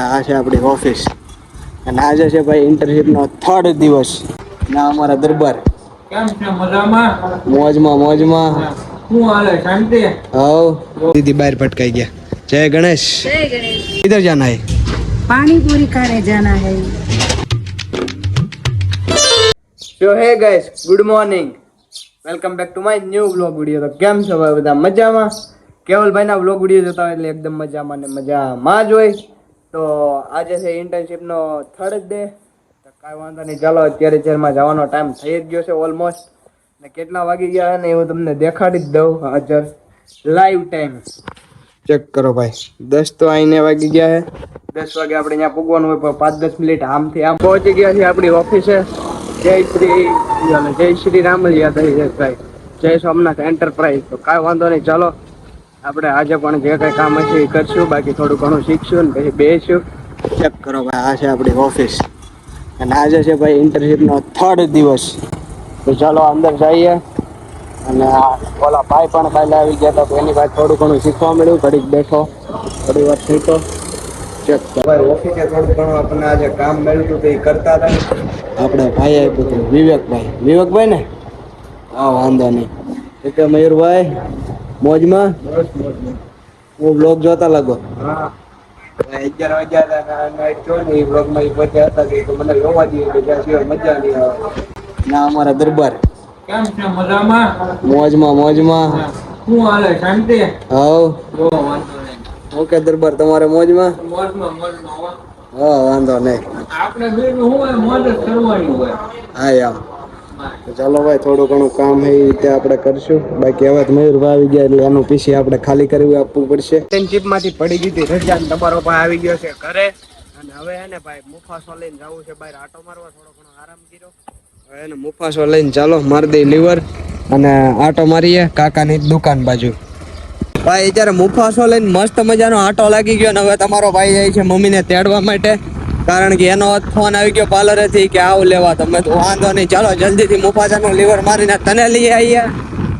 આ છે આપણી ઓફિસ અને આજે છે ભાઈ ઇન્ટર્નશિપનો 3rd દિવસ ના અમારા દરબાર કેમ છે મજામાં? મોજમાં શું હાલે શાંતિ? હવ દીદી બહાર ભટકાઈ ગયા. જય ગણેશ. जय गणेश। किधर जाना है? पानी पूरी खाने जाना है। So hey guys, good morning. Welcome back to my new vlog video. તો કેમ છો ભાઈ બધા મજામાં? કેવલભાઈના vlog video જોતા હોય એટલે એકદમ મજામાં ને મજામાં જ હોય. તો આજે છે ઇન્ટર્નશિપનો 3rd ડે. તો કાંઈ વાંધો નહીં, ચાલો અત્યારે ચેરમાં જવાનો ટાઈમ થઈ જ ગયો છે ઓલમોસ્ટ. ને કેટલા વાગી ગયા છે ને એવું તમને દેખાડી જ દઉં. હાજર લાઈવ ટાઈમ ચેક કરો ભાઈ. 10 તો આઈને વાગી ગયા છે. 10 વાગે આપણે ત્યાં પૂગવાનું હોય, પણ 5-10 મિનિટ આમથી આમ પહોંચી ગયા છીએ આપણી ઓફિસે. જય શ્રી રામ ભાઈ, જય સોમનાથ એન્ટરપ્રાઇઝ. તો કાંઈ વાંધો નહીં, ચાલો આપણે આજે પણ જે કંઈ કામ હશે એ કરશું. બાકી થોડું ઘણું શીખશું ને પછી બેસીશું. ચેક કરો ભાઈ, આ છે આપણી ઓફિસ અને આજે છે ભાઈ ઇન્ટર્નશિપનો 3rd દિવસ. તો ચાલો અંદર જઈએ. અને ઓલા ભાઈ પણ કાલે આવી ગયા હતા, તો એની પાસે થોડું ઘણું શીખવા મળ્યું. ઘડીક બેઠો, થોડી વાર શીખો. ચેક ભાઈ, ઓફિસે થોડું ઘણું આપણને આજે કામ મળ્યું હતું તો એ કરતા હતા. આપણે ભાઈ આપ્યું હતું વિવેકભાઈ ને. હા વાંધો નહીં. એટલે મયુરભાઈ મોજમાં? હું બ્લોગ જોતા લાગો. હા 11 વાગ્યા ને એ બ્લોગમાં એ પહોંચ્યા હતા કે મને જોવા દઈએ કે જ્યાં સિવાય મજા નહીં આવે. ના અમારા દરબાર કેમ છે મજામાં? મોજમાં શું હાલે શાંતિ? હવ વાંધો નહીં. ઓકે દરબાર, તમારે મોજમાં? મોજમાં હા વાંધો નહીં. આપણે બેનું શું હોય, મોજ જ કરવાની હોય. હા યાર. તો ચાલો ભાઈ, થોડું ઘણું કામ એ રીતે આપણે કરશું. બાકી હવે મયુરભાઈ આવી ગયા એટલે એનું પીસી આપણે ખાલી કરી આપવું પડશે. ઇન્ટર્નશિપમાંથી પડી ગઈ હતી રજા, તમારો ભાઈ આવી ગયો છે ઘરે. અને હવે હે ને ભાઈ મુફાસો લઈને જવું છે બહાર આટો મારવા. થોડો ઘણો આરામ કર્યો, હવે એને મુફાસો લઈને ચાલો મારી દઈ લીવર અને આટો મારીએ કાકાની દુકાન બાજુ. ભાઈ અત્યારે મુફાસો લઈને મસ્ત મજાનો આટો લાગી ગયો ને હવે તમારો ભાઈ જાય છે મમ્મીને તેડવા માટે. કારણ કે એનો ફોન આવી ગયો પાર્લરેથી કે આવું લેવા. તમે તો વાંધો નહીં, ચાલો જલ્દીથી મુફાસાનું લીવર મારીને તને લઈ આવીએ.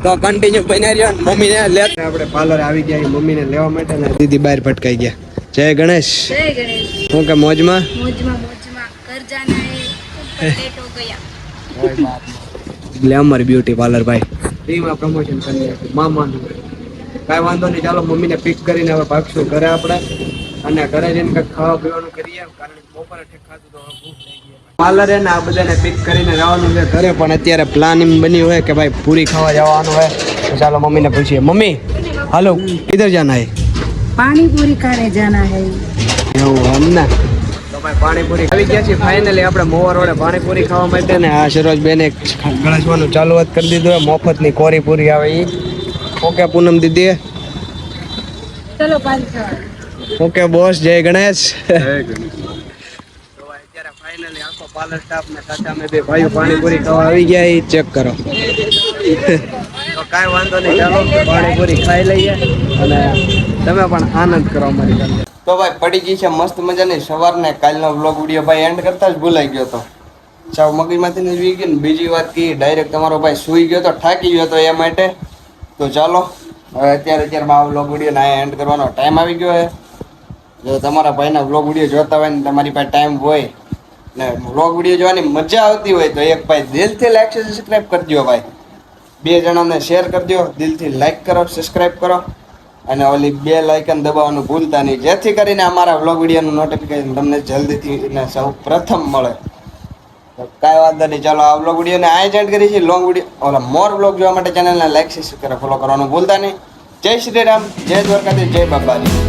તો કન્ટિન્યુ બની રહ્યો. મમ્મીને લે આપણે પાર્લર આવી ગયા મમ્મીને લેવા માટે ને દીદી બહાર ભટકાઈ ગયા. જય ગણેશ. जय गणेश। હું કે મોજમાં? मोजमा घर जाना है, लेट हो गया। ગ્લેમર બ્યુટી પાર્લર ભાઈ ફ્રીમાં પ્રમોશન કરી નાખ્યું મામાનું. કાંઈ વાંધો નહીં, ચાલો મમ્મીને પિક કરીને હવે ભાગશું ઘરે આપણે. અને ઘરે જઈને કંઈક ખાવા પીવાનું કરીએ, કારણ કે બપોરે ઠેક ખાધું તો ભૂખ થઈ ગઈ. પાર્લરે ને આ બધાને પિક કરીને જવાનું છે ઘરે, પણ અત્યારે પ્લાન એમ બન્યું હોય કે ભાઈ પૂરી ખાવા જવાનું હોય. તો ચાલો મમ્મીને પૂછીએ. મમ્મી હાલો, કિધર જાના હે? पानी पूरी खाने जाना है। એવું એમ ને. તો ભાઈ પાણીપુરી આવી ગયા છે ફાઇનલી આપણે મોવા રોડે પાણીપુરી ખાવા માટે. ને આ સરોજ બેને ગળસવાનું ચાલુઆત કરી દીધું. મફતની કોરી પૂરી આવે એ. ઓકે પૂનમ દીદી. चलो पानी खाओ। ઓકે બોસ, જય ગણેશ. અત્યારે ફાઇનલી આખો પાર્લર સ્ટાફ ને સાથે અમે બે ભાઈઓ પાણીપુરી ખાવા આવી ગયા. એ ચેક કરો. તો કાંઈ વાંધો નહીં, ચાલો પાણીપુરી ખાઈ લઈએ અને તમે પણ આનંદ કરો અમારી સાથે. તો ભાઈ પડી ગઈ છે મસ્ત મજાની સવારને. કાલનો વ્લોગ વિડીયો ભાઈ એન્ડ કરતા જ ભૂલાઈ ગયો હતો. સાવ મગજમાંથી જ વી ગઈ ને. બીજી વાત કી ડાયરેક્ટ તમારો ભાઈ સૂઈ ગયો તો, થાકી ગયો હતો એ માટે. તો ચાલો હવે અત્યારમાં આ વ્લોગ વિડીયોને અહીંયા એન્ડ કરવાનો ટાઈમ આવી ગયો છે. જો તમારા ભાઈના વ્લોગ વિડીયો જોતા હોય ને તમારી પાસે ટાઈમ હોય ને વ્લોગ વિડીયો જોવાની મજા આવતી હોય તો એક ભાઈ દિલથી લાઈક સબસ્ક્રાઈબ કરી દો ભાઈ. 2 જણાને શેર કરી દો, દિલથી લાઈક કરો, સબસ્ક્રાઈબ કરો અને ઓલી બેલ આઇકન દબાવવાનું ભૂલતા નહીં, જેથી કરીને અમારા વ્લોગ વિડીયોનું નોટિફિકેશન તમને જલ્દીથી ને સૌ પ્રથમ મળે. તો કાંઈ વાંધો નહીં, ચાલો આ વ્લોગ વિડીયોને આ એન્ડ કરી છે. લોંગ વિડીયો ઓલા મોર વ્લોગ જોવા માટે ચેનલને લાઈક સબસ્ક્રાઈબ ફોલો કરવાનું ભૂલતા નહીં. જય શ્રી રામ, જય દ્વારકાધીશ, જય બાબાજી.